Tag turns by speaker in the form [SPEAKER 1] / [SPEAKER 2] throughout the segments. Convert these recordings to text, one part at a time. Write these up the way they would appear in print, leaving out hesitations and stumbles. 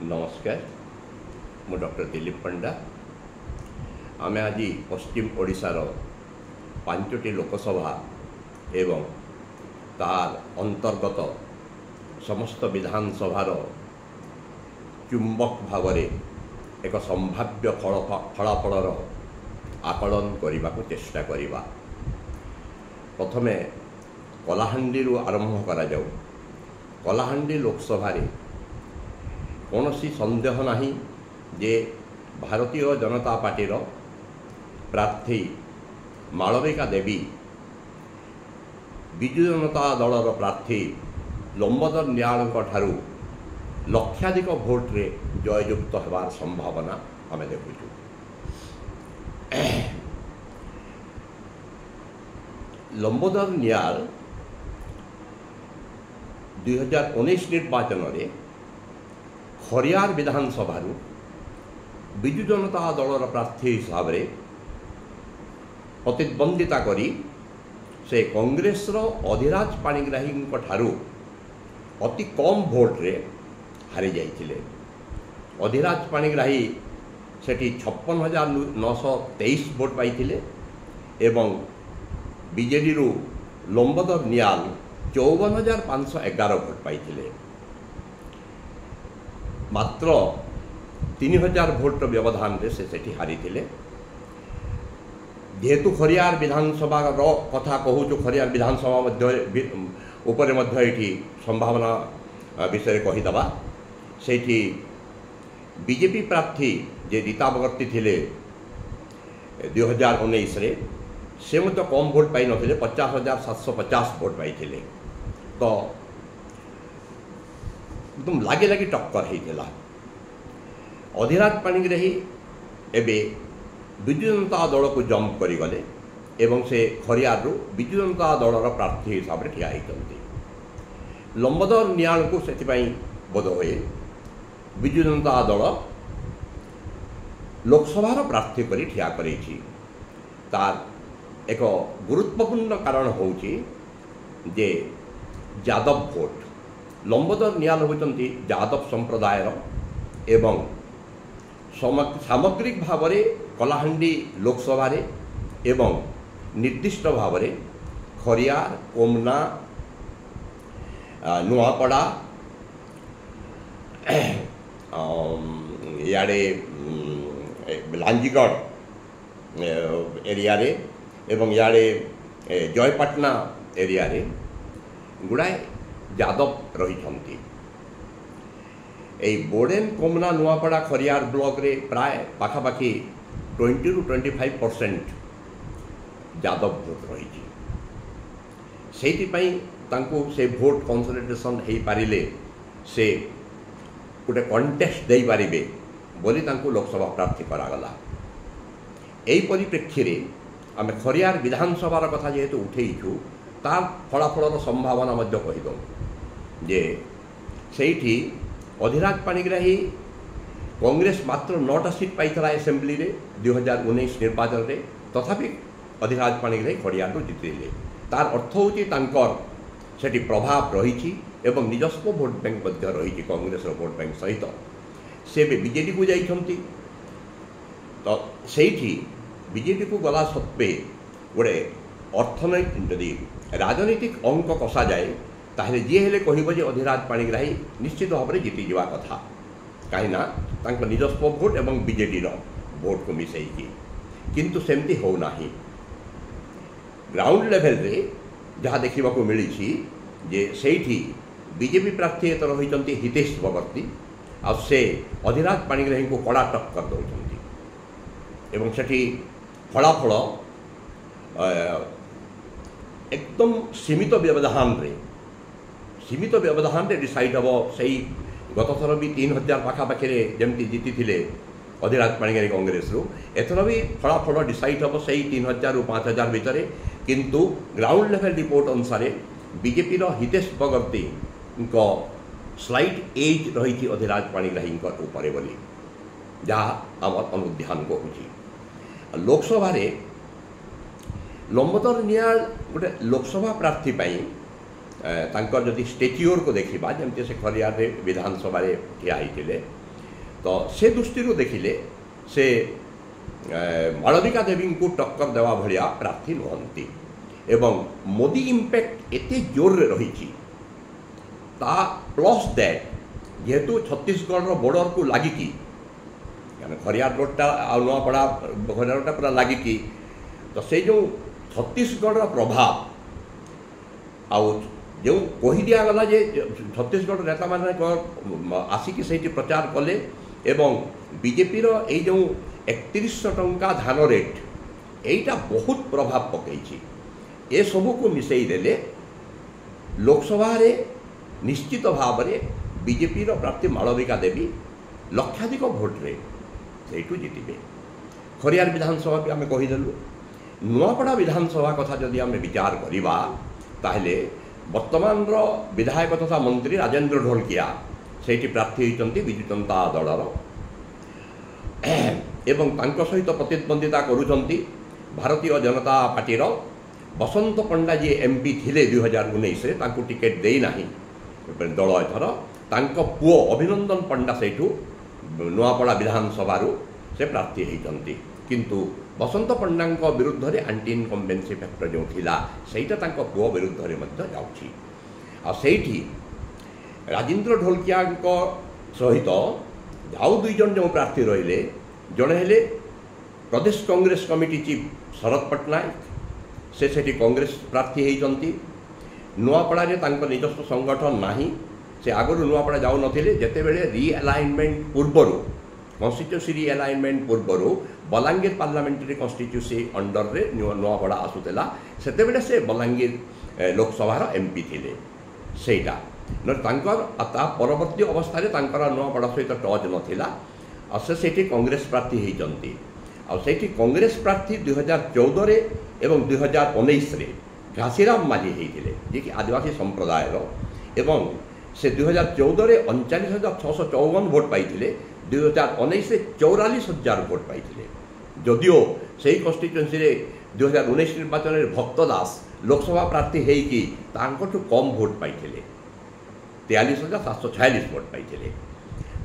[SPEAKER 1] नमस्कार मु डॉक्टर दिलीप पंडा आमे आज पश्चिम ओडिशार 5टी लोकसभा एवं तार अंतर्गत समस्त विधानसभार चुंबक भाव एक संभाव्य फलाफल आकलन करने को चेष्टा करिबा। प्रथमे कलाहांडी आरंभ करा जाऊ। कलाहांडी लोकसभा कौन सन्देह नहीं जे भारतीय जनता पार्टी प्रार्थी मालविका देवी विजु जनता दलर प्रार्थी लंबोदर न्याल ठारू लक्षाधिक भोट्रे जययुक्त होवार संभावना आम देखु। लंबोदर न्याल 2019 निर्वाचन में खरियार विधानसभा विजु जनता दलर प्रार्थी हिसाब से प्रतिद्वंदिता करी से कांग्रेस अधिराज पाणिग्राही ठारू अति कम भोट्रे हारी जाइथिले। अधिराज पाणिग्राही सेठी 56,923 भोट पाइथिले एवं बीजेडी रु लंबोदर न्याल 54,511 भोट पाइथिले। मात्र 3,000 भोट व्यवधान से सेठी हारी थिले। जेहेतु खरियार विधानसभा कथा कहूँ खरियार विधानसभा उपरे मध्य एठी संभावना विषय कहीदबा सेठी बीजेपी प्रार्थी जे रीता बगर्ती थिले 2019 रे से मत कम भोट पाई नथिले 50,750 भोट पाई थिले। तो एकदम लागे लागे टक्कर होता। अधिराज पाणिग्राही एबे विजु जनता दल को जंप करिगले एवं से खरियार विजु जनता दलर प्रार्थी हिसाब से ठिया होती। लंबोदर न्याल को से बोध हुए विजु जनता दल लोकसभार प्रार्थी करी ठिया करेछि। तार एक गुरुत्वपूर्ण कारण होउछि जे यादव भोट। लंबोदर न्याल होती यादव संप्रदायर एवं सामग्रिक भाव में कलाहांडी लोकसभा एवं निर्दिष्ट भाव में खरियार कोमना नुआपड़ा इे लांजीगढ़ एरिया रे एवं इे जयपाटना एरिया रे गुड़ाए यादव रही। बोर्डेन कोमना नुआपड़ा खरियार ब्लॉक रे प्राय पाखापाखि 20 to 25% यादव भोट रही। से भोट कन्सोलिडेशन हो पारे से गोटे कंटेस्ट दे पारे बोली लोकसभा प्रार्थी करागला। यही परिप्रेक्षी रे आम खरियार विधानसभार कथा जेहेतु उठेइछु तार फलाफल संभावना कहीदो जे सेठी अधिराज पाणिग्राही कांग्रेस मात्र 9टा सीट पाई एसेम्बली रे 2019 निर्वाचन रे तथापि अधिराज पाणिग्राही खरियार जीतिले। तार अर्थ होची तांकर सेठी प्रभाव रही एवं निजस्व भोट बैंक रही कांग्रेस भोट बैंक सहित से बीजेडी को जाइछंती। तो सेठी बीजेडी को गला सत्वे गोटे अर्थनैतिक जदि राजनीतिक अंक कषा जाए ताहले जी हेले कहब जे अधिराज पाणिग्राही निश्चित भाव में जीति जावा कथा कहीं निजस्व भोट एवं बीजेडी भोट को मिसैकी किंतु सेमती हो नाही। ग्राउंड लेवल रे जहाँ देखा मिली जे सेठी बीजेपी प्रार्थी एत रही हितेश बगर्ती आ से अधिराज पाणिग्राही को कड़ा टक्कर दौरान एवं सेठी फलाफल एकदम सीमित व्यवधान रे डिसाइड हम से गत थर भी 3,000 पाखापाखि जमी जीति थे अधिराज पाणिग्राही कांग्रेस एथर भी फलाफल डिसाइड हम से 3,000 ରୁ 5,000 भितर किंतु ग्राउंड लेवल रिपोर्ट अनुसार बीजेपी हितेश बगर्ती स्लाइट एज रही अधिराज पाणिग्राही उपरे बोली जहाँ आम अनुध्यान कहूँ। लोकसभा लंबोदर न्याल गोटे लोकसभा प्रार्थी जदि स्टेच्योर को देखा जमती से खरियार विधानसभा ठिया होते तो से दृष्टि देखिले से मालविका देवी को टक्कर देवा भलिया प्रार्थी नुहंती एवं मोदी इम्पैक्ट एते जोर रे रही ता प्लस दैट जेहेतु छत्तीसगढ़ बॉर्डर को लगिकी खरियार रोडटा नुआपड़ा खरियार रोडटा पूरा लगिकी तो से जो छत्तीसगढ़ प्रभाव आउ जो कही दिगला जे छत्तीसगढ़ नेता मैंने आसिकी से प्रचार कले एवं बीजेपी रो जो 3100 टंका धान रेट यहीटा बहुत प्रभाव पकई ए सबू को मिसई देले लोकसभा रे निश्चित भाव में बीजेपी रो प्रार्थी मालविका देवी लक्षाधिक भोट रे सेठू जितिबे। खरियार विधानसभा भी आम कहीदेलु नुआपड़ा विधानसभा कथा जदि आम विचार करवा ताहले वर्तमान रो विधायक तथा मंत्री राजेंद्र ढोलकिया सेठी प्रार्थी होती विजु जनता दलर एवं तांको सहित प्रतिद्वंदिता करुचंती भारतीय जनता पार्टीर बसंत पंडा जी एमपी थिले 2019 रे तांको टिकेट देई नाही दल एथर तांको पुओ अभिनंदन पंडा सेठू नुआपड़ा विधानसभा से प्रार्थी होती किंतु बसंत पंडा विरुद्ध रे एंटी इनकम्बेंसी फैक्टर जो थिला सेटा तांको पुओ विरुद्ध रे मध्य जाउछि आ सेठी राजेंद्र ढोलकिया सहित आउ दुई जन जो प्रार्थी रहिले जड़े हेले प्रदेश कांग्रेस कमिटी चीफ शरद पट्टनायक से सेठी कांग्रेस प्रार्थी होती नुआपड़ा रे तांको निजस्व संगठन नाही से आगुरी नुआपड़ा जाऊ नथिले जेतेबेले रीअलाइनमेंट पूर्वरु कन्स्टिट्यूसी रीअलाइनमेंट पूर्वरु बलांगीर पार्लियामेंटरी कन्स्टिट्यूसी अंडर रे नुआपड़ा आसुतेला सेतेबेले से बलांगीर लोकसभार एमपी थिले सेटा न तांकर ता परवर्ती अवस्था रे तांकर नुआपड़ा सहित टच नथिला आ से कांग्रेस प्रार्थी होती आठी कांग्रेस प्रार्थी 2014 रे एवं 2019 रे घासीराम माझी होते जी कि आदिवासी संप्रदायर एवं से 2014 रे 39,654 भोट पाई 2019 रे 44,000 भोट पाई जदिओ से कन्स्टिट्यूएंसी रे 2019 निर्वाचन में भक्त दास लोकसभा प्रार्थी होइकी तांकठु कम भोट पाई 43,746 भोट पाई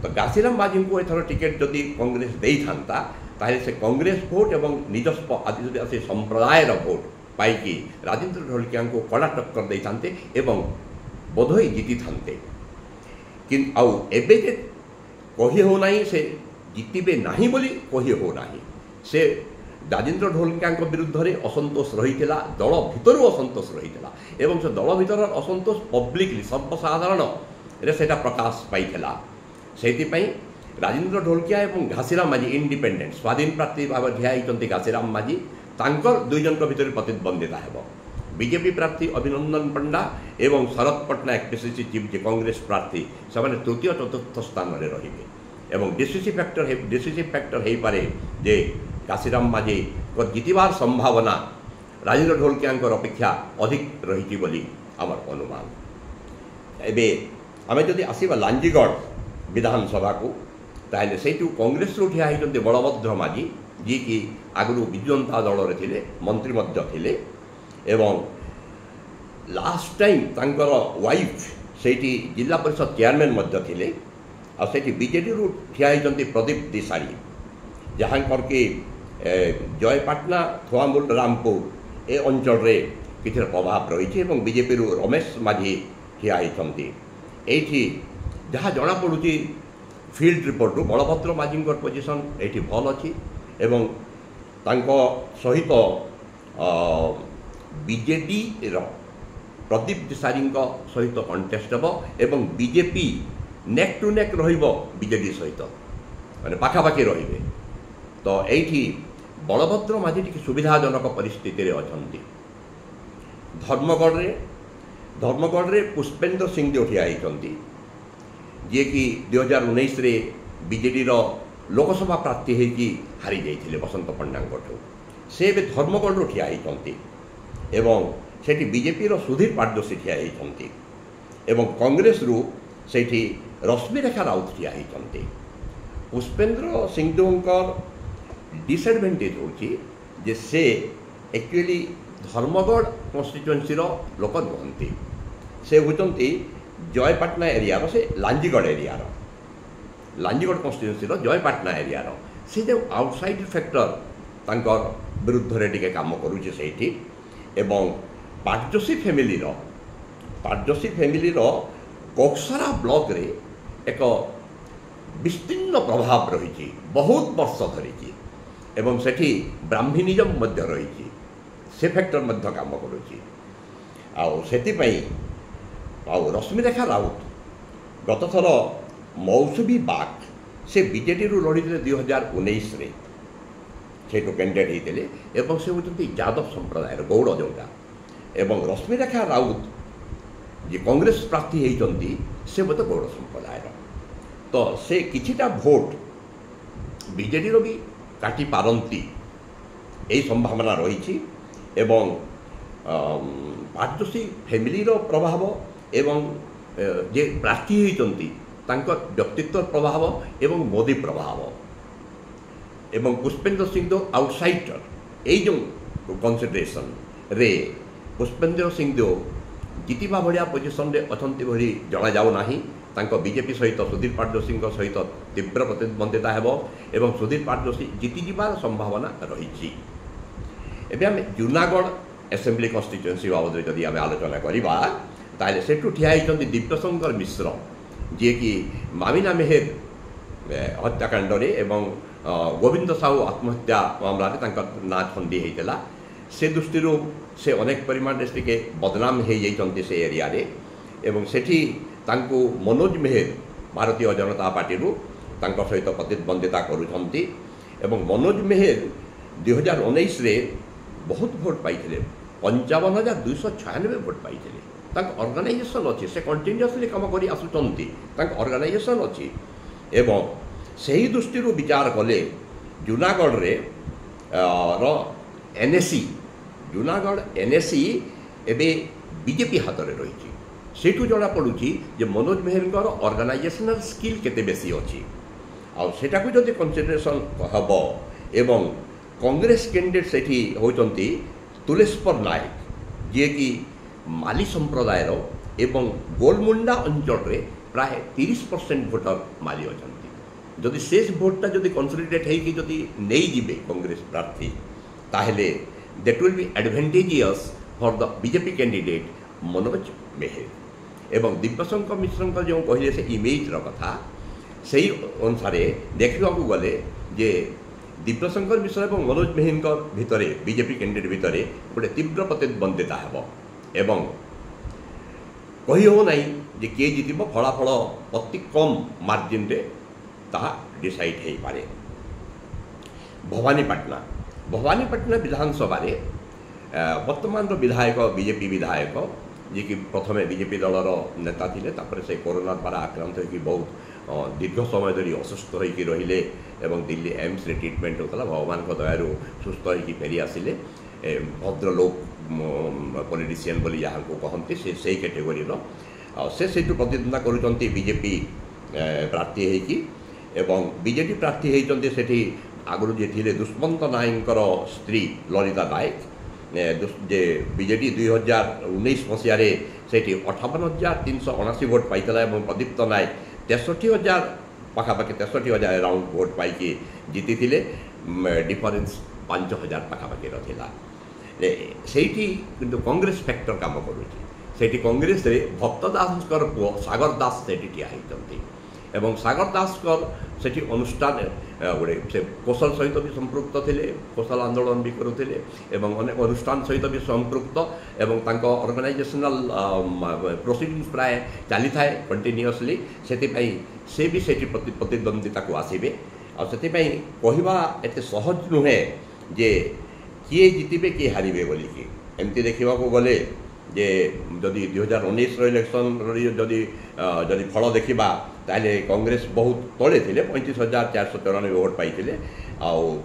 [SPEAKER 1] तो घासीराम माझी को एथर टिकेट जदि कांग्रेस दे था ताहले से कांग्रेस भोट एवं निजस्व आदिवासी संप्रदायर भोट पाई राजेंद्र ढोलकिया को कड़ा टक्कर दे थांते एवं बोधई जीति थांते कि आउ एबे जे कही हो नहीं से जीतिबे नहीं बोली कही हो नहीं से राजेंद्र ढोलकिया विरुद्ध रे असंतोष रही दल भितर असंतोष रही एवं से दल भितर असंतोष पब्लिकली सर्वसाधारण रे सेटा प्रकाश पाई से राजेंद्र ढोलकिया एवं घासीराम माझी इंडिपेंडेंट स्वाधीन प्रार्थी भाव ठिया होती घासीराम माझी तांकर दुई जन भीतर प्रतिद्वंदिता है बीजेपी प्रार्थी अभिनंदन पंडा एवं शरद पट्टनायक पीसीसी चीफ जे कांग्रेस प्रार्थी से तृतीय चतुर्थ स्थान में रही एवं डिसिसिव फैक्टर हो पारे जे घासीराम माझी को जितबार संभावना राजेंद्र ढोलकिया अपेक्षा अधिक रही बोली आमर अनुमान। एबे आमे जदि आसीबा लांजीगढ़ विधानसभा को ताहले सेठू कांग्रेस ठिया होती बलभद्र माझी जी कि आगु विजु जनता दल रे थिले मंत्री मध्य थिले एवं लास्ट टाइम तांकर वाइफ सेठी जिला परिषद चेयरमैन मध्य थिले आ सेठी बीजेडी रु ठिया होती प्रदीप दिसारी जहाँ करके जयपाटना थुआमुल रामपुर ए अंचल रे किसी प्रभाव रही बीजेपी रु रमेश माझी ठिया होती एठी जहाँ जना पड़ुची फील्ड रिपोर्ट बलभद्र माझी पोजिशन ये भल अच्छी एवं तांको सहित बीजेडी प्रदीप दिसारी सहित कंटेस्ट हे एवं BJP neck to neck BJD सहित माने पाखापाखि रे तो ये बलभद्र माझी टी सुविधाजनक परिस्थिति अच्छा धर्मगढ़ रे पुष्पेंद्र सिंह जो ठिया होती जी कि 2019 रे बीजेडी लोकसभा प्रार्थी होगी हारी जाइए बसंत पंडा से धर्मगढ़ ठिया होती एवं सेठी बीजेपी सुधीर पाटदोशी ठिया होती एवं कांग्रेस रु सेठी रश्मिरेखा राउत ठिया होती पुष्पेंद्र सिंहदेव डिसएडवांटेज होची जे से एक्चुअली धर्मगढ़ कन्स्टिट्यूएंसी लोक नुहंती से होती जयपाटना एरिया से लांजीगढ़ एरिया लांजीगढ़ कन्स्टिट्यूएंसी जयपाटना एरियार से जो आउटसाइड फैक्टर तांकर विरुद्ध रे टिके काम करूची सेठी एवं पाटजोशी फैमिली कोक्सरा ब्लॉक रे एक विस्तीर्ण प्रभाव रही बहुत वर्ष धरी एवं सेठी ब्राह्मणिज्म मध्य रही से फैक्टर मध्य काम करुची आउ रश्मिरेखा राउत गत थर मौसुमी बाग से बीजेडी रु लड़ी 2019 रे से कैंडिडेट होते एवं से होती यादव संप्रदाय गौड़ जोटा एवं रश्मिरेखा राउत जी कांग्रेस प्रार्थी होती से बोध गौड़ संप्रदाय तो से किछिटा भोट बीजेडी भी काटी पारती यही संभावना रही एवं पाटजोशी फैमिली प्रभाव एवं जे प्रार्थी होती व्यक्तित्व प्रभाव एवं मोदी प्रभाव एवं पुष्पेंद्र सिंहदेव आउटसाइडर यही जो कनसिडरेसन रे पुष्पेंद्र सिंहदेव जीतिबा भाया पोजिशन रे अछंती भली जना जाऊ नाही बीजेपी सहित सुधीर पाटजोशी सहित तीव्र प्रतिद्वंदिता हेब एवं सुधीर पाटजोशी जीतिबार संभावना रही आम जूनागढ़ एसेम्बली कन्स्टिट्यूएंसी बाबद जदि आम आलोचना करवा ताले सेठू ठिया होती दिव्यशंकर मिश्र जी कि मामिना मेहर हत्याकांड एवं गोविंद साहू आत्महत्या मामला ना छंदी होता से दृष्टि से अनेक परिमाण टे बदनाम हो जाती से एरिया रे एवं सेठी तांको मनोज मेहर भारतीय जनता पार्टी सहित प्रतिद्वंदिता करुछंती एवं मनोज मेहर 2019 रे बहुत भोट पाई 55,296 भोट पाई ऑर्गेनाइजेशन अच्छी से कंटिन्यूअसली कम कर आसुचंती ऑर्गेनाइजेशन अच्छी एवं सही दृष्टि विचार कले जूनागढ़ रे एनएससी जूनागढ़ एनएससी एबे बीजेपी हाथ में रही सेठू जना पड़ुची जे मनोज मेहर ऑर्गेनाइजेशनल स्किल केते बेसी अच्छी आटा को जब कनसिडरेसन हम एवं कांग्रेस कैंडिडेट सेठी होती तुलेश्वर नायक जी कि माली संप्रदायर एवं गोलमुंडा अंचल रे प्राय 30% भोटर माली अच्छा जदि शेष भोटा जदि कनसोलिडेट होती नहीं जीवे कांग्रेस प्रार्थी ताहले that will be advantageous for the BJP candidate Manoj Meher एवं दिव्यशंकर मिश्र जो कहले से इमेज कथा से अनुसार देखा गले जे दिव्यशंकर मिश्र और मनोज मेहर भितर बीजेपी कैंडिडेट भितर गोटे तीव्र प्रतिद्वंदिता हेब एवं कही हो ना जे किए जीत फलाफल अति कम मार्जिन रे ताहा डिसाइड हो पारे भवानीपाटना विधानसभा वर्तमान विधायक बीजेपी विधायक जी कि प्रथमे बीजेपी दलर नेता थिले तापर से कोरोना द्वारा आक्रांत होकर बहुत दीर्घ समय धरी असुस्थ होकर रहिले एवं दिल्ली एम्स रे ट्रीटमेंट होता भगवान दयारू सुस्थ होकर फेरी आसिले भद्रलोक पॉलिटिशियन बोली जहाँ को कहते से कैटेगोरी से प्रतिद्वंदिता करुँच बीजेपी प्रार्थी होगी एवं बीजेपी प्रार्थी होती से आगु जे थे दुष्मंत नायकर स्त्री ललिता नायक जे बीजेडी 2019 मसीह से 58,379 भोट पाई प्रदीप्त नायक 63,000 पाखापाखि 63,000 अराउंड भोट पाई जीति डिफरेन्स 5,000 पाखापाखि रहा से कांग्रेस फैक्टर काम करुँचे कांग्रेस रे भक्त दासकर पुओ सागर दास से ठिया होती एवं सागर दासकर से अनुष्ठान गोटे से कौशल सहित भी संपृक्त थे कौशल आंदोलन भी करुले एवं अनेक अनुष्ठान सहित भी संपृक्त एवं ऑर्गेनाइजेशनल प्रोसीडिंग्स प्राय चली थाए कंटिन्यूअसली से भी प्रतिद्वंदिता को आसबे आते कहवा एत सहज नुहे जे किए जीतबे किए हारे बोलिकी एमती देखा गले जे जदि 2019 इलेक्शन जदि फल देखा ताले कांग्रेस बहुत तले थे 35,493 भोट पाई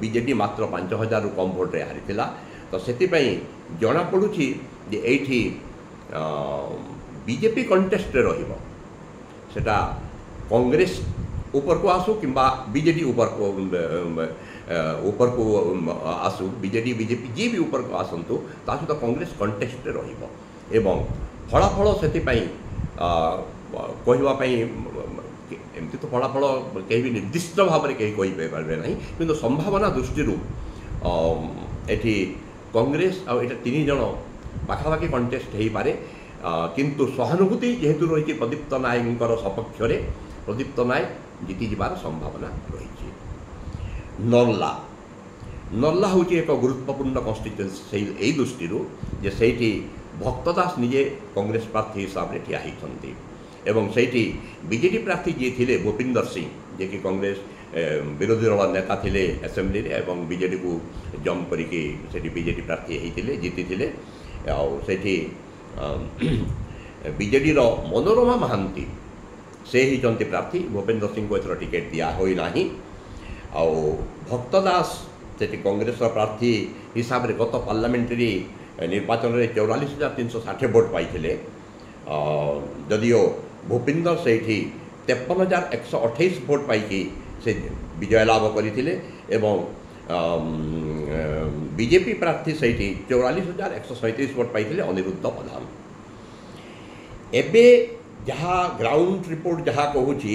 [SPEAKER 1] बीजेडी मात्र 5,000 कम भोट्रे हारी तो से जना पड़ुची जे एठी बीजेपी कंटेस्ट रहा कांग्रेस ऊपर को आसू कि बीजेडी ऊपर को आसू बीजेडी बीजेपी जी भी ऊपर को आसतु ता सहित कांग्रेस कंटेस्ट एवं फलाफल से कहवाई ନିଶ୍ଚିତ ଫଳାଫଳ କେହି ବି ନିର୍ଦ୍ଦିଷ୍ଟ ଭାବରେ କେହି କହିପାରିବେ ନାହିଁ, କିନ୍ତୁ ସମ୍ଭାବନା ଦୃଷ୍ଟିରୁ ଏଠି କଂଗ୍ରେସ ଆଉ ଏଇଟା 3 ଜଣ ପାଖାପାଖି କଣ୍ଟେଷ୍ଟ ହେଇପାରେ। କିନ୍ତୁ ସହାନୁଭୂତି ଯେହେତୁ ରହିଛି ପ୍ରଦୀପ୍ତ ନାୟକଙ୍କର ସପକ୍ଷରେ, ପ୍ରଦୀପ୍ତ ନାୟକ ଜିତିଯିବାର ସମ୍ଭାବନା ରହିଛି। ନର୍ଲା ହେଉଛି ଏକ ଗୁରୁତ୍ୱପୂର୍ଣ୍ଣ କନଷ୍ଟିଚ୍ୟୁଏନ୍ସି ଏଇ ଦୃଷ୍ଟିରୁ ଯେ ସେଇଠି ଭକ୍ତ ଦାସ ନିଜେ କଂଗ୍ରେସ ପ୍ରାର୍ଥୀ ହିସାବରେ ଠିଆ ହେଇଛନ୍ତି ଏବଂ ସେଇଠି ବିଜେଡି ପ୍ରାର୍ଥୀ ଯିଏ ଥିଲେ ଭୂପିନ୍ଦର ସିଂ, ଯିଏକି କଂଗ୍ରେସ ବିରୋଧୀ ଦଳ ନେତା ଥିଲେ ଆସେମ୍ବଲିରେ ଏବଂ ବିଜେଡ଼ିକୁ ଜମ୍ପ କରିକି ସେଠି ବିଜେଡି ପ୍ରାର୍ଥୀ ହେଇଥିଲେ, ଜିତିଥିଲେ। ଆଉ ସେଠି ବିଜେଡ଼ିର ମନୋରମା ମହାନ୍ତି ସେ ହେଇଛନ୍ତି ପ୍ରାର୍ଥୀ, ଭୂପେନ୍ଦ୍ର ସିଂଙ୍କୁ ଏଥର ଟିକେଟ୍ ଦିଆ ହୋଇନାହିଁ। ଆଉ ଭକ୍ତ ଦାସ ସେଠି କଂଗ୍ରେସର ପ୍ରାର୍ଥୀ ହିସାବରେ ଗତ ପାର୍ଲାମେଣ୍ଟାରୀ ନିର୍ବାଚନରେ 44,360 ଭୋଟ୍ ପାଇଥିଲେ, ଯଦିଓ ଭୂପିନ୍ଦର ସେଇଠି 53,128 ଭୋଟ୍ ପାଇକି ସେ ବିଜୟ ଲାଭ କରିଥିଲେ ଏବଂ ବିଜେପି ପ୍ରାର୍ଥୀ ସେଇଠି 44,137 ଭୋଟ୍ ପାଇଥିଲେ ଅନିରୁଦ୍ଧ ପ୍ରଧାନ। ଏବେ ଯାହା ଗ୍ରାଉଣ୍ଡ ରିପୋର୍ଟ ଯାହା କହୁଛି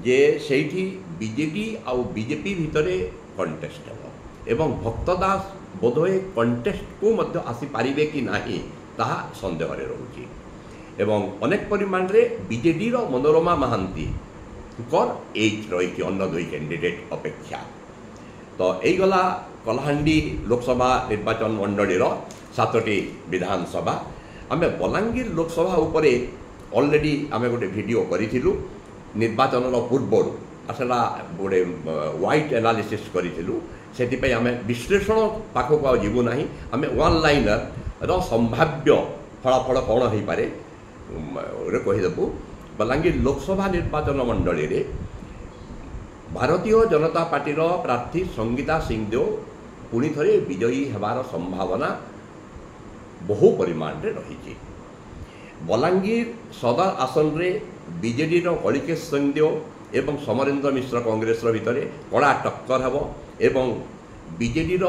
[SPEAKER 1] ଯେ ସେଇଠି ବିଜେଡି ଆଉ ବିଜେପି ଭିତରେ କଣ୍ଟେଷ୍ଟ ହେବ ଏବଂ ଭକ୍ତ ଦାସ ବୋଧହୁଏ କଣ୍ଟେଷ୍ଟକୁ ମଧ୍ୟ ଆସିପାରିବେ କି ନାହିଁ ତାହା ସନ୍ଦେହରେ ରହୁଛି ଏବଂ ଅନେକ ପରିମାଣରେ ବିଜେଡ଼ିର ମନୋରମା ମହାନ୍ତିଙ୍କର ଏଜ୍ ରହିଛି ଅନ୍ୟ 2 କ୍ୟାଣ୍ଡିଡେଟ୍ ଅପେକ୍ଷା। ତ এইগলা କଳାହାଣ୍ଡି ଲୋକସଭା ନିର୍ବାଚନ ମଣ୍ଡଳୀର 7ଟି ବିଧାନସଭା। ଆମେ ବଲାଙ୍ଗୀର ଲୋକସଭା ଉପରେ ଅଲରେଡ଼ି ଆମେ ଗୋଟେ ଭିଡ଼ିଓ କରିଥିଲୁ ନିର୍ବାଚନର ପୂର୍ବରୁ, ସେଟା ଗୋଟେ ହ୍ୱାଇଟ୍ ଆନାଲିସିସ୍ କରିଥିଲୁ। ସେଥିପାଇଁ ଆମେ ବିଶ୍ଳେଷଣ ପାଖକୁ ଆଉ ଯିବୁ ନାହିଁ, ଆମେ ୱାନ୍ ଲାଇନର ସମ୍ଭାବ୍ୟ ଫଳାଫଳ କ'ଣ ହେଇପାରେ କହିଦେବୁ। ବଲାଙ୍ଗୀର ଲୋକସଭା ନିର୍ବାଚନ ମଣ୍ଡଳୀରେ ଭାରତୀୟ ଜନତା ପାର୍ଟିର ପ୍ରାର୍ଥୀ ସଙ୍ଗୀତା ସିଂଦେଓ ପୁଣି ଥରେ ବିଜୟୀ ହେବାର ସମ୍ଭାବନା ବହୁ ପରିମାଣରେ ରହିଛି। ବଲାଙ୍ଗୀର ସଦର ଆସନରେ ବିଜେଡ଼ିର କଳିକେଶ ସିଂଦେଓ ଏବଂ ସମରେନ୍ଦ୍ର ମିଶ୍ର କଂଗ୍ରେସର ଭିତରେ କଡ଼ା ଟକ୍କର ହେବ ଏବଂ ବିଜେଡ଼ିର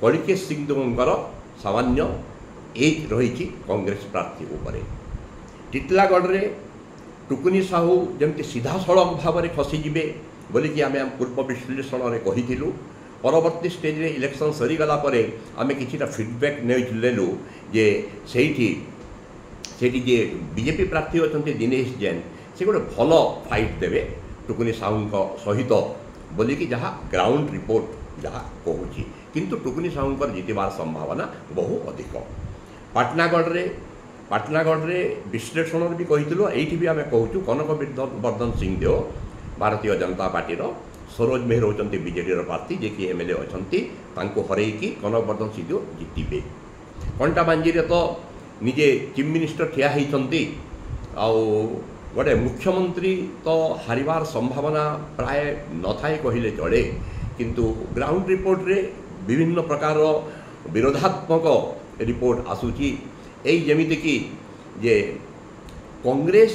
[SPEAKER 1] କଳିକେଶ ସିଂଦେଓଙ୍କର ସାମାନ୍ୟ ଏଜ୍ ରହିଛି କଂଗ୍ରେସ ପ୍ରାର୍ଥୀ ଉପରେ। ଟିଟିଲାଗଡ଼ରେ ଟୁକୁନି ସାହୁ ଯେମିତି ସିଧାସଳଖ ଭାବରେ ଖସିଯିବେ ବୋଲିକି ଆମେ ପୂର୍ବ ବିଶ୍ଳେଷଣରେ କହିଥିଲୁ। ପରବର୍ତ୍ତୀ ଷ୍ଟେଜ୍ରେ ଇଲେକ୍ସନ୍ ସରିଗଲା ପରେ ଆମେ କିଛିଟା ଫିଡ଼ବ୍ୟାକ୍ ନେଲୁ ଯେ ସେଇଠି ଯିଏ ବିଜେପି ପ୍ରାର୍ଥୀ ଅଛନ୍ତି ଦିନେଶ ଜୈନ, ସେ ଗୋଟେ ଭଲ ଫାଇଟ୍ ଦେବେ ଟୁକୁନି ସାହୁଙ୍କ ସହିତ ବୋଲିକି ଯାହା ଗ୍ରାଉଣ୍ଡ ରିପୋର୍ଟ ଯାହା କହୁଛି, କିନ୍ତୁ ଟୁକୁନି ସାହୁଙ୍କର ଜିତିବାର ସମ୍ଭାବନା ବହୁ ଅଧିକ। ପାଟନାଗଡ଼ରେ ବିଶ୍ଳେଷଣରେ ବି କହିଥିଲୁ, ଏଇଠି ବି ଆମେ କହୁଛୁ କନକ ବର୍ଦ୍ଧନ ସିଂଦେଓ ଭାରତୀୟ ଜନତା ପାର୍ଟିର, ସରୋଜ ମେହେର ହେଉଛନ୍ତି ବିଜେଡ଼ିର ପ୍ରାର୍ଥୀ ଯିଏକି MLA ଅଛନ୍ତି, ତାଙ୍କୁ ହରେଇକି କନକ ବର୍ଦ୍ଧନ ସିଂଦେଓ ଜିତିବେ। କଣ୍ଟାବାଞ୍ଜିରେ ତ ନିଜେ ଚିଫ୍ ମିନିଷ୍ଟର ଠିଆ ହେଇଛନ୍ତି ଆଉ ଗୋଟେ ମୁଖ୍ୟମନ୍ତ୍ରୀ ତ ହାରିବାର ସମ୍ଭାବନା ପ୍ରାୟ ନଥାଏ କହିଲେ ଚଳେ, କିନ୍ତୁ ଗ୍ରାଉଣ୍ଡ ରିପୋର୍ଟରେ ବିଭିନ୍ନ ପ୍ରକାରର ବିରୋଧାତ୍ମକ ରିପୋର୍ଟ ଆସୁଛି। ଏଇ ଯେମିତିକି ଯେ କଂଗ୍ରେସ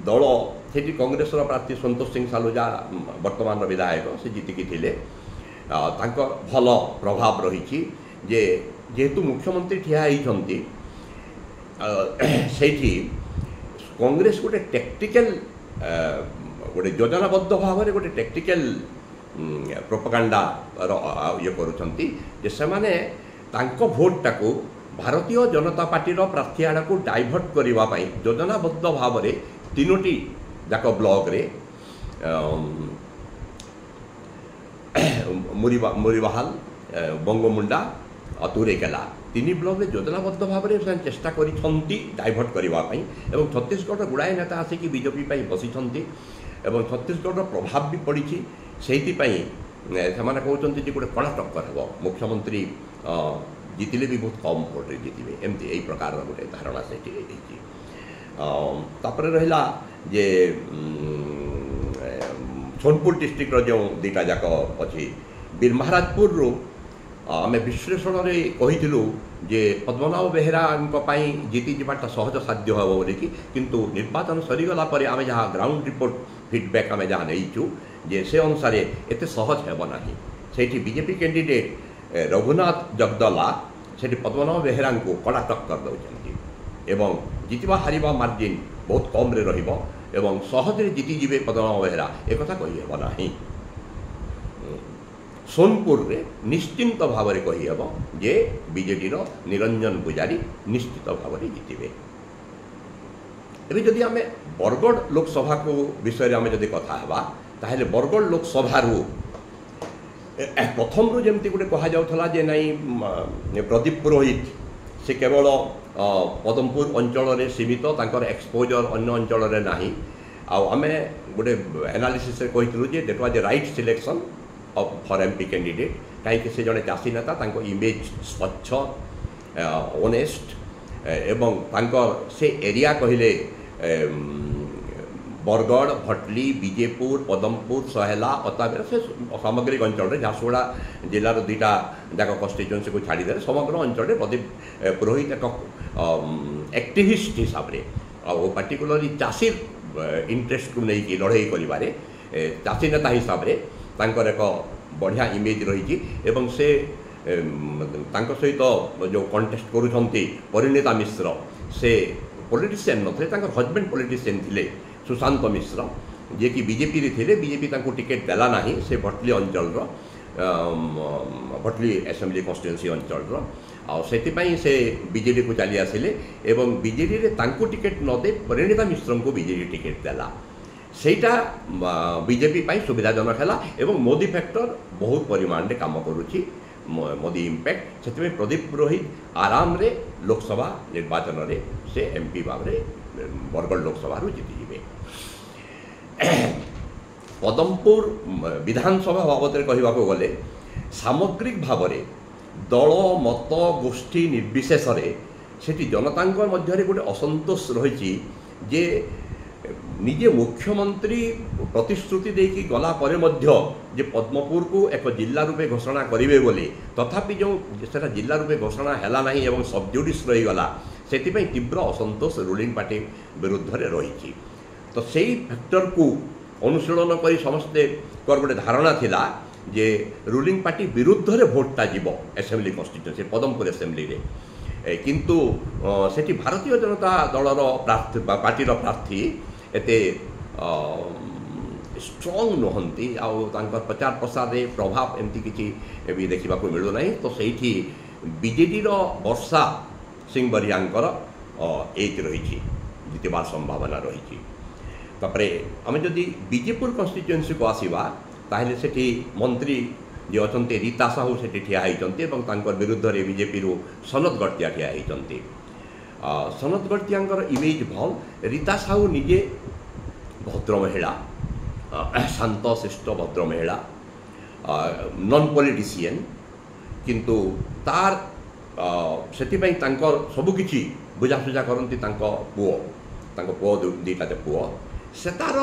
[SPEAKER 1] ଦଳ ସେଠି କଂଗ୍ରେସର ପ୍ରାର୍ଥୀ ସନ୍ତୋଷ ସିଂ ସାଲୁଜା ବର୍ତ୍ତମାନର ବିଧାୟକ, ସେ ଜିତିକି ଥିଲେ, ତାଙ୍କ ଭଲ ପ୍ରଭାବ ରହିଛି ଯେ ଯେହେତୁ ମୁଖ୍ୟମନ୍ତ୍ରୀ ଠିଆ ହେଇଛନ୍ତି ସେଇଠି କଂଗ୍ରେସ ଗୋଟେ ଟେକ୍ଟିକାଲ ଗୋଟେ ଯୋଜନାବଦ୍ଧ ଭାବରେ ଗୋଟେ ଟେକ୍ଟିକାଲ ପ୍ରୋପାଗାଣ୍ଡାର ଇଏ କରୁଛନ୍ତି ଯେ ସେମାନେ ତାଙ୍କ ଭୋଟଟାକୁ ଭାରତୀୟ ଜନତା ପାର୍ଟିର ପ୍ରାର୍ଥୀ ଆଡ଼କୁ ଡାଇଭର୍ଟ କରିବା ପାଇଁ ଯୋଜନାବଦ୍ଧ ଭାବରେ 3ଟି ଯାକ ବ୍ଲକରେ ମୁରିବାହାଲ, ବଙ୍ଗମୁଣ୍ଡା, ତୁରେକେଲା 3 ବ୍ଲକରେ ଯୋଜନାବଦ୍ଧ ଭାବରେ ସେମାନେ ଚେଷ୍ଟା କରିଛନ୍ତି ଡାଇଭର୍ଟ କରିବା ପାଇଁ ଏବଂ ଛତିଶଗଡ଼ର ଗୁଡ଼ାଏ ନେତା ଆସିକି ବିଜେପି ପାଇଁ ବସିଛନ୍ତି ଏବଂ ଛତିଶଗଡ଼ର ପ୍ରଭାବ ବି ପଡ଼ିଛି। ସେଇଥିପାଇଁ ସେମାନେ କହୁଛନ୍ତି ଯେ ଗୋଟେ କଡ଼ା ଟକ୍କର ହେବ, ମୁଖ୍ୟମନ୍ତ୍ରୀ ଜିତିଲେ ବି ବହୁତ କମ୍ ଭୋଟରେ ଜିତିବେ, ଏମିତି ଏଇ ପ୍ରକାରର ଗୋଟେ ଧାରଣା ସେଠି ହେଇଛି। ତାପରେ ରହିଲା ଯେ ସୋନପୁର ଡିଷ୍ଟ୍ରିକ୍ଟର ଯେଉଁ 2ଟା ଯାକ ଅଛି, ବୀରମହାରାଜପୁରରୁ ଆମେ ବିଶ୍ଳେଷଣରେ କହିଥିଲୁ ଯେ ପଦ୍ମନାଭ ବେହେରାଙ୍କ ପାଇଁ ଜିତିଯିବାଟା ସହଜ ସାଧ୍ୟ ହେବ ବୋଲିକି, କିନ୍ତୁ ନିର୍ବାଚନ ସରିଗଲା ପରେ ଆମେ ଯାହା ଗ୍ରାଉଣ୍ଡ ରିପୋର୍ଟ ଫିଡ଼ବ୍ୟାକ୍ ଆମେ ଯାହା ନେଇଛୁ ଯେ ସେ ଅନୁସାରେ ଏତେ ସହଜ ହେବ ନାହିଁ। ସେଇଠି ବିଜେପି କ୍ୟାଣ୍ଡିଡେଟ୍ ରଘୁନାଥ ଜଗଦଲା ସେଠି ପଦ୍ମନାଭ ବେହେରାଙ୍କୁ କଡ଼ା ଟକ୍କର ଦେଉଛନ୍ତି ଏବଂ ଜିତିବା ହାରିବା ମାର୍ଜିନ୍ ବହୁତ କମ୍ରେ ରହିବ। ଏବଂ ସହଜରେ ଜିତିଯିବେ ପଦ୍ମନାଭ ବେହେରା ଏକଥା କହିହେବ ନାହିଁ। ସୋନପୁରରେ ନିଶ୍ଚିନ୍ତ ଭାବରେ କହିହେବ ଯେ ବିଜେଡ଼ିର ନିରଞ୍ଜନ ପୂଜାରୀ ନିଶ୍ଚିତ ଭାବରେ ଜିତିବେ। ଏବେ ଯଦି ଆମେ ବରଗଡ଼ ଲୋକସଭାକୁ ବିଷୟରେ ଆମେ ଯଦି କଥା ହେବା ତାହେଲେ ବରଗଡ଼ ଲୋକସଭାରୁ ପ୍ରଥମରୁ ଯେମିତି ଗୋଟେ କୁହାଯାଉଥିଲା ଯେ ନାଇଁ ପ୍ରଦୀପ ପୁରୋହିତ ସେ କେବଳ ପଦମପୁର ଅଞ୍ଚଳରେ ସୀମିତ, ତାଙ୍କର ଏକ୍ସପୋଜର ଅନ୍ୟ ଅଞ୍ଚଳରେ ନାହିଁ। ଆଉ ଆମେ ଗୋଟେ ଆନାଲିସିସ୍ରେ କହିଥିଲୁ ଯେ that was A right selection for MP candidate, କାହିଁକି ସେ ଜଣେ ଚାଷୀ ନେତା, ତାଙ୍କ ଇମେଜ୍ ସ୍ୱଚ୍ଛ ଅନେଷ୍ଟ ଏବଂ ତାଙ୍କର ସେ ଏରିଆ କହିଲେ ବରଗଡ଼, ଭଟଲି, ବିଜେପୁର, ପଦମପୁର, ସହେଲା, ଅତାବେରା ସେ ସାମଗ୍ରିକ ଅଞ୍ଚଳରେ ଝାରସୁଗୁଡ଼ା ଜିଲ୍ଲାର ଦୁଇଟା ଯାକ କନଷ୍ଟିଚ୍ୟୁଏନ୍ସିକୁ ଛାଡ଼ିଦେଲେ ସମଗ୍ର ଅଞ୍ଚଳରେ ପ୍ରଦୀପ ପୁରୋହିତ ଏକ ଆକ୍ଟିଭିଷ୍ଟ ହିସାବରେ ଆଉ ପାର୍ଟିକୁଲାରଲି ଚାଷୀ ଇଣ୍ଟରେଷ୍ଟକୁ ନେଇକି ଲଢ଼େଇ କରିବାରେ ଚାଷୀ ନେତା ହିସାବରେ ତାଙ୍କର ଏକ ବଢ଼ିଆ ଇମେଜ୍ ରହିଛି। ଏବଂ ସେ ତାଙ୍କ ସହିତ ଯେଉଁ କଣ୍ଟେଷ୍ଟ କରୁଛନ୍ତି ପରିଣୀତା ମିଶ୍ର, ସେ ପଲିଟିସିଆନ୍ ନଥିଲେ, ତାଙ୍କର ହଜବେଣ୍ଡ ପଲିଟିସିଆନ୍ ଥିଲେ ସୁଶାନ୍ତ ମିଶ୍ର, ଯିଏକି ବିଜେପିରେ ଥିଲେ। ବିଜେପି ତାଙ୍କୁ ଟିକେଟ୍ ଦେଲା ନାହିଁ, ସେ ଭଟଲି ଅଞ୍ଚଳର ଭଟଲି ଆସେମ୍ବଲି କନଷ୍ଟିଚ୍ୟୁଏନ୍ସି ଅଞ୍ଚଳର, ଆଉ ସେଥିପାଇଁ ସେ ବିଜେଡ଼ିକୁ ଚାଲି ଆସିଲେ ଏବଂ ବିଜେଡ଼ିରେ ତାଙ୍କୁ ଟିକେଟ୍ ନ ଦେଇ ପରିଣୀତା ମିଶ୍ରଙ୍କୁ ବିଜେଡ଼ି ଟିକେଟ୍ ଦେଲା। ସେଇଟା ବିଜେପି ପାଇଁ ସୁବିଧାଜନକ ହେଲା ଏବଂ ମୋଦି ଫ୍ୟାକ୍ଟର ବହୁତ ପରିମାଣରେ କାମ କରୁଛି, ମୋଦି ଇମ୍ପାକ୍ଟ। ସେଥିପାଇଁ ପ୍ରଦୀପ ପୁରୋହିତ ଆରାମରେ ଲୋକସଭା ନିର୍ବାଚନରେ ସେ MP ଭାବରେ ବରଗଡ଼ ଲୋକସଭାରୁ ଜିତିଯିବେ। ପଦମପୁର ବିଧାନସଭା ବାବଦରେ କହିବାକୁ ଗଲେ ସାମଗ୍ରିକ ଭାବରେ ଦଳ ମତ ଗୋଷ୍ଠୀ ନିର୍ବିଶେଷରେ ସେଠି ଜନତାଙ୍କ ମଧ୍ୟରେ ଗୋଟେ ଅସନ୍ତୋଷ ରହିଛି ଯେ ନିଜେ ମୁଖ୍ୟମନ୍ତ୍ରୀ ପ୍ରତିଶ୍ରୁତି ଦେଇକି ଗଲା ପରେ ମଧ୍ୟ ଯେ ପଦ୍ମପୁରକୁ ଏକ ଜିଲ୍ଲା ରୂପେ ଘୋଷଣା କରିବେ ବୋଲି, ତଥାପି ଯେଉଁ ସେଟା ଜିଲ୍ଲା ରୂପେ ଘୋଷଣା ହେଲା ନାହିଁ ଏବଂ ସବଜୁଡ଼ିସ୍ ରହିଗଲା, ସେଥିପାଇଁ ତୀବ୍ର ଅସନ୍ତୋଷ ରୁଲିଂ ପାର୍ଟି ବିରୁଦ୍ଧରେ ରହିଛି। ତ ସେଇ ଫ୍ୟାକ୍ଟରକୁ ଅନୁଶୀଳନ କରି ସମସ୍ତେଙ୍କର ଗୋଟେ ଧାରଣା ଥିଲା ଯେ ରୁଲିଂ ପାର୍ଟି ବିରୁଦ୍ଧରେ ଭୋଟଟା ଯିବ ଆସେମ୍ବଲି କନଷ୍ଟିଚ୍ୟୁଏନ୍ସି ପଦମପୁର ଆସେମ୍ବଲିରେ, କିନ୍ତୁ ସେଠି ଭାରତୀୟ ଜନତା ଦଳର ପ୍ରାର୍ଥୀ ବା ପାର୍ଟିର ପ୍ରାର୍ଥୀ ଏତେ ଷ୍ଟ୍ରଙ୍ଗ ନୁହନ୍ତି ଆଉ ତାଙ୍କର ପ୍ରଚାର ପ୍ରସାରରେ ପ୍ରଭାବ ଏମିତି କିଛି ବି ଦେଖିବାକୁ ମିଳୁନାହିଁ। ତ ସେଇଠି ବିଜେଡ଼ିର ବର୍ଷା ସିଂ ବରିଆଙ୍କର ଏଜ୍ ରହିଛି, ଜିତିବାର ସମ୍ଭାବନା ରହିଛି। ତାପରେ ଆମେ ଯଦି ବିଜେପୁର କନଷ୍ଟିଚ୍ୟୁଏନ୍ସିକୁ ଆସିବା ତାହେଲେ ସେଠି ମନ୍ତ୍ରୀ ଯିଏ ଅଛନ୍ତି ରୀତା ସାହୁ ସେଠି ଠିଆ ହୋଇଛନ୍ତି ଏବଂ ତାଙ୍କର ବିରୁଦ୍ଧରେ ବିଜେପିରୁ ସନତ ଗଡ଼ତିଆ ଠିଆ ହୋଇଛନ୍ତି। ସନତ ଗଡ଼ତିଆଙ୍କର ଇମେଜ୍ ଭଲ, ରୀତା ସାହୁ ନିଜେ ଭଦ୍ର ମହିଳା, ଶାନ୍ତ ଶିଷ୍ଟ ଭଦ୍ର ମହିଳା, ନନ୍ ପଲିଟିସିଆନ୍, କିନ୍ତୁ ତାର ସେଥିପାଇଁ ତାଙ୍କର ସବୁକିଛି ବୁଝାସୁଝା କରନ୍ତି ତାଙ୍କ ପୁଅ ଦୁଇଟା ପୁଅ, ସେ ତାର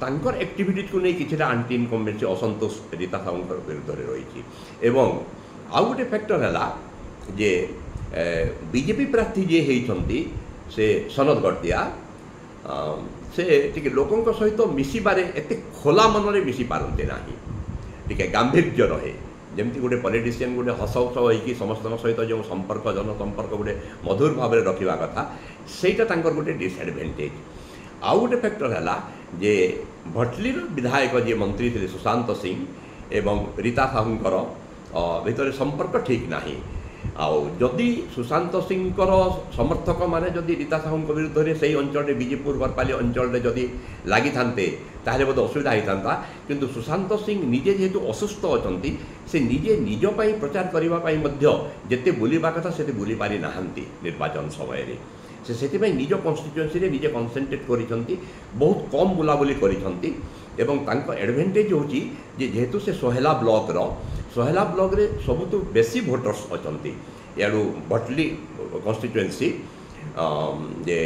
[SPEAKER 1] ତାଙ୍କର ଆକ୍ଟିଭିଟିକୁ ନେଇ କିଛିଟା ଆଣ୍ଟି ଇନକମ୍ବେନ୍ସି ଅସନ୍ତୋଷ ରୀତା ସାହୁଙ୍କର ବିରୁଦ୍ଧରେ ରହିଛି। ଏବଂ ଆଉ ଗୋଟେ ଫ୍ୟାକ୍ଟର ହେଲା ଯେ ବିଜେପି ପ୍ରାର୍ଥୀ ଯିଏ ହେଇଛନ୍ତି ସେ ସନତ ଗଡ଼ତିଆ, ସେ ଟିକେ ଲୋକଙ୍କ ସହିତ ମିଶିବାରେ ଏତେ ଖୋଲା ମନରେ ମିଶି ପାରନ୍ତି ନାହିଁ, ଟିକେ ଗାମ୍ଭୀର୍ଯ୍ୟ ରହେ। ଯେମିତି ଗୋଟେ ପଲିଟିସିଆନ୍ ଗୋଟେ ହସ ହସ ହେଇକି ସମସ୍ତଙ୍କ ସହିତ ଯେଉଁ ସମ୍ପର୍କ ଜନସମ୍ପର୍କ ଗୋଟେ ମଧୁର ଭାବରେ ରଖିବା କଥା, ସେଇଟା ତାଙ୍କର ଗୋଟେ ଡିସଆଡ଼ଭାଣ୍ଟେଜ୍। ଆଉ ଗୋଟେ ଫ୍ୟାକ୍ଟର ହେଲା ଯେ ଭଟଲିର ବିଧାୟକ ଯିଏ ମନ୍ତ୍ରୀ ଥିଲେ ସୁଶାନ୍ତ ସିଂ ଏବଂ ରୀତା ସାହୁଙ୍କର ଭିତରେ ସମ୍ପର୍କ ଠିକ୍ ନାହିଁ। ଆଉ ଯଦି ସୁଶାନ୍ତ ସିଂଙ୍କର ସମର୍ଥକମାନେ ଯଦି ରୀତା ସାହୁଙ୍କ ବିରୁଦ୍ଧରେ ସେହି ଅଞ୍ଚଳରେ ବିଜେପୁର ବରପାଲି ଅଞ୍ଚଳରେ ଯଦି ଲାଗିଥାନ୍ତେ ତାହେଲେ ବୋଧେ ଅସୁବିଧା ହୋଇଥାନ୍ତା, କିନ୍ତୁ ସୁଶାନ୍ତ ସିଂ ନିଜେ ଯେହେତୁ ଅସୁସ୍ଥ ଅଛନ୍ତି ସେ ନିଜେ ନିଜ ପାଇଁ ପ୍ରଚାର କରିବା ପାଇଁ ମଧ୍ୟ ଯେତେ ବୁଲିବା କଥା ସେତେ ବୁଲି ପାରିନାହାନ୍ତି ନିର୍ବାଚନ ସମୟରେ। ସେ ସେଥିପାଇଁ ନିଜ କନଷ୍ଟିଚ୍ୟୁଏନ୍ସିରେ ନିଜେ କନସେନ୍ଟ୍ରେଟ୍ କରିଛନ୍ତି, ବହୁତ କମ୍ ବୁଲାବୁଲି କରିଛନ୍ତି ଏବଂ ତାଙ୍କ ଆଡ଼ଭାଣ୍ଟେଜ୍ ହେଉଛି ଯେ ଯେହେତୁ ସେ ସହେଲା ବ୍ଲକରେ ସବୁଠୁ ବେଶୀ ଭୋଟର୍ସ ଅଛନ୍ତି, ଇଆଡ଼ୁ ଭଟଲି କନଷ୍ଟିଚ୍ୟୁଏନ୍ସି ଯେ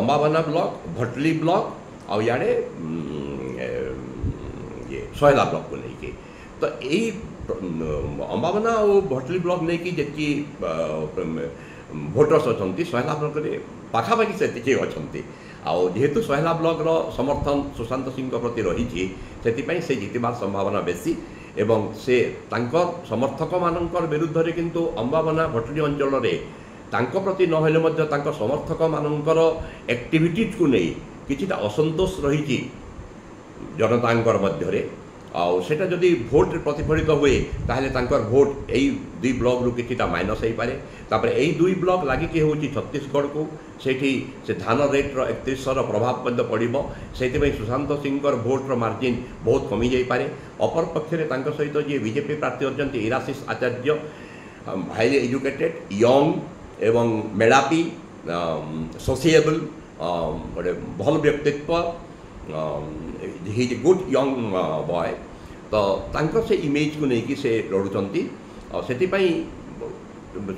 [SPEAKER 1] ଅମ୍ବାବାନା ବ୍ଲକ, ଭଟଲି ବ୍ଲକ ଆଉ ଇଆଡ଼େ ସହେଲା ବ୍ଲକକୁ ନେଇକି, ତ ଏଇ ଅମ୍ବାବାନା ଆଉ ଭଟଲି ବ୍ଲକ ନେଇକି ଯେତିକି ଭୋଟର୍ସ ଅଛନ୍ତି ସହେଲା ବ୍ଲକରେ ପାଖାପାଖି ସେତିକି ଅଛନ୍ତି। ଆଉ ଯେହେତୁ ସହେଲା ବ୍ଲକର ସମର୍ଥନ ସୁଶାନ୍ତ ସିଂଙ୍କ ପ୍ରତି ରହିଛି ସେଥିପାଇଁ ସେ ଜିତିବାର ସମ୍ଭାବନା ବେଶୀ ଏବଂ ସେ ତାଙ୍କର ସମର୍ଥକମାନଙ୍କର ବିରୁଦ୍ଧରେ କିନ୍ତୁ ଅମ୍ବାବାନା ଭଟଲି ଅଞ୍ଚଳରେ तांको प्रति नहेले मध्य तांको समर्थक मानकर एक्टिविटीज को नहीं किछिटा असंतोष रही जनतांकर मध्य सेटा जदि भोट प्रतिफलित हुए ताहले तांकर भोट यही दुई ब्लॉक रु किछिटा माइनस हो पारे तापर यही दुई ब्लॉक लागिक होची छत्तीसगढ़ को सेठी से धान रेट रो 3100 प्रभाव मध्य पड़िबो सेति सुशांत सिंह भोट रो मार्जिन बहुत कमी जाई पारे। अपर पक्षरे तांको सहित जे बीजेपी प्रार्थी अछंती इराशिष आचार्य हाईली एजुकेटेड यंग एवं मेलापी सोसिएबल गोटे भल व्यक्तित्व he is good young boy तो तांकर से इमेज को लेकिन से लड़ुंट से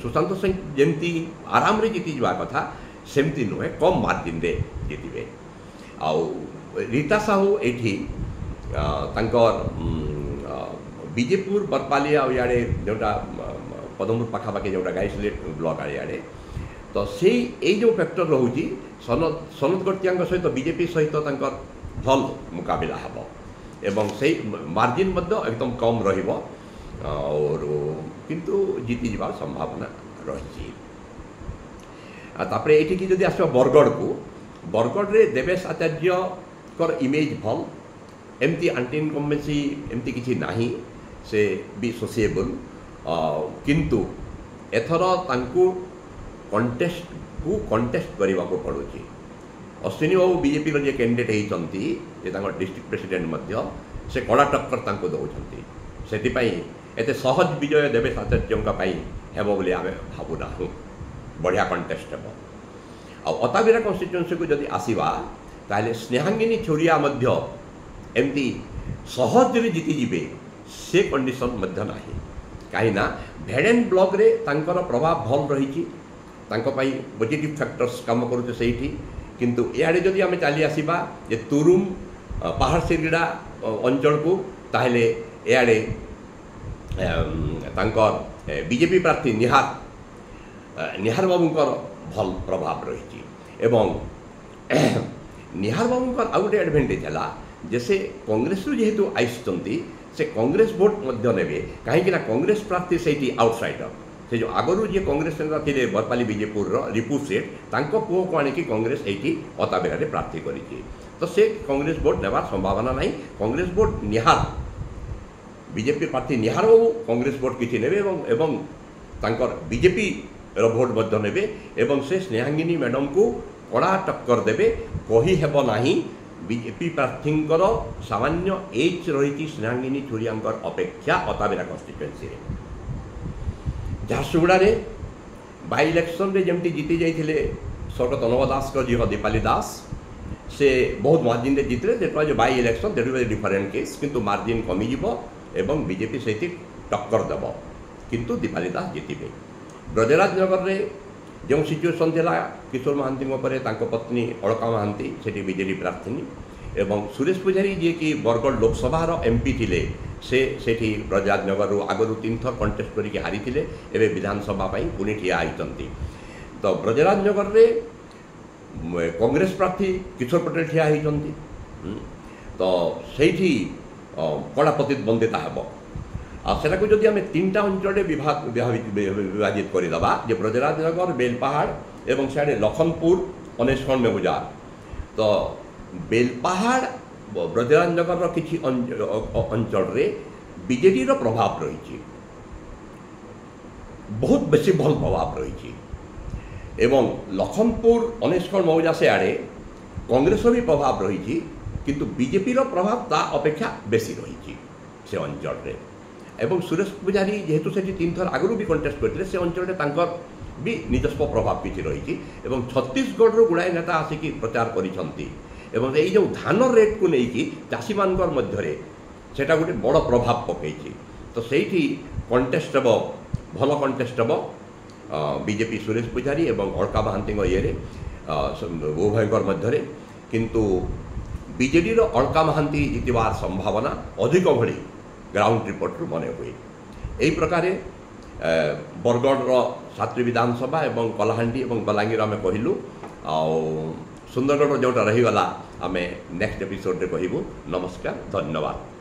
[SPEAKER 1] सुशांत सिंह जमती आराम रे जीति जा कथा सेमती नुहे कम मार्जिन रे जीतिबे। आउ रीता साहू एठी तांकर बीजेपुर बरपाली आड़े जोटा पदमपुर पाखापाखि जोटा गाईसलेट ब्लॉक आड़े तो से जो फैक्टर रोची सनत गड़तिया सहित बीजेपी सहित तांकर भल मुकाबला हम एवं से मार्जिन एकदम कम रहिबो और किंतु जीति जीवार संभावना रही। तापरे एठी की जदि आसो बरगढ़ को बरगढ़ रे देवेश आचार्य कर इमेज भल एमती आंटी इनकम्बेंसी एमती किछि नाही से भी सोसिएबल किंतु एथर तांकु कंटेस्ट करने को पड़ुछि। अश्विनी बाबू बीजेपी जे कैंडिडेट होती डिस्ट्रिक्ट प्रेसिडेंट से कड़ा टक्कर तांको दौरान से एत सहज विजय देवेश आचार्य हेब बोली आम भावुना बढ़िया कंटेस्ट हे। अताबिरा कन्स्टिट्युएंसी को जदि आसवा ताहले स्नेहांगिनी छोड़िया एमती सहज जीतिजे से कंडीशन ना कहीं भेडेन ब्लॉक रे तांकर प्रभाव भल रही पॉजिटिव फैक्टर्स काम करुचे किंतु इे जदि आम चली आसवा जे तुरुम पहाड़ सिरगिड़ा अंचल को ताहले इे बीजेपी प्रार्थी निहार बाबूंकर भल प्रभाव रही एवं निहार बाबूंकर आउ गोटे एडभांटेज है जे से कांग्रेस जेहेतु आईचंती से कांग्रेस वोट ने कहीं कांग्रेस प्रार्थी से आउटसाइडर से जो आगरू जी कांग्रेस नेता थे बरपाली बीजेपुर रिपु सेठ तांको पुओ को आनिकी कांग्रेस एटी अताबेरा प्रार्थी करी तो से कांग्रेस वोट नेबार संभावना नहीं। कांग्रेस वोट निहार बीजेपी प्रार्थी निहार बाबू कांग्रेस वोट किसी ने एवं तांकर बीजेपी भोट ने एवं से स्नेहांगिनी मैडम को कड़ा टक्कर देवे कही हेब नाही। बीजेपी प्रार्थींकर सामान्य एज रही स्नेहांगिनी छुरियांकर अपेक्षा अताबेरा कन्स्टिट्युएंसी झारसुगुड़ा रे बाई इलेक्शन रे जमती जीति जाइए स्वर्गत अनव दास झील दीपाली दास से बहुत मार्जिन जीतले that was by election that was different case किंतु मार्जिन कमिजिब एवं बीजेपी सहित टक्कर देव किंतु दीपाली दास जीतबे। ब्रजराज नगर रे जो सिचुएसन थिला किशोर महांती पत्नी अलका महांती से बीजेडी प्रार्थी एवं सुरेश पुजारी जी की बरगढ़ लोकसभा एमपी थिले से ब्रजराज नगर आगु 3 थर कंटेस्ट करके हारी एवं विधानसभा पुणी ठिया होती तो ब्रजराज नगर रे कांग्रेस प्रार्थी किशोर पटेल ठिया होती तो सही कड़ा प्रतिद्वंदिता हे आटा को जदि आम 3टा अंचल विभाजित करदेबा जे ब्रजराज नगर बेलपहाड़ एवं सियाड़े लखनपुर अनेशखंड मेहुजा तो बेलपहाड़ ब्रजराज नगर किसी अंचल रे बीजेडी प्रभाव रही बहुत बेसी भल प्रभाव रही एवं लखनपुर अनेशखंड मौजा से आड़े कांग्रेस भी प्रभाव रही किंतु बीजेपी प्रभाव ता अपेक्षा बेसी रही से अंचल रे एवं सुरेश पुजारी जेहेतु से 3 थर आगु भी कंटेस्ट करते से अंचल भी निजस्व प्रभाव किसी रही एवं छत्तीसगढ़ गुड़ाए नेता आसिक प्रचार कर जो धान रेट को लेकिन चाषी मान मध्य सेटा गोटे बड़ प्रभाव पकई तो सही कंटेस्ट हे भल कंटेस्ट हे बीजेपी सुरेश पुजारी एवं अलका महांती ये उभयकर मध्य किंतु बीजेडी अलका महांती जीतवार संभावना अधिक भली ग्राउंड रिपोर्ट रु मन हुए। यही प्रकार बरगढ़ सात्री विधानसभा एवं कलाहांडी एवं बलांगीर आम कहलु सुंदरगढ़ जोटा रहीगला आम नेक्स्ट एपिसोड रे कहबू। नमस्कार, धन्यवाद।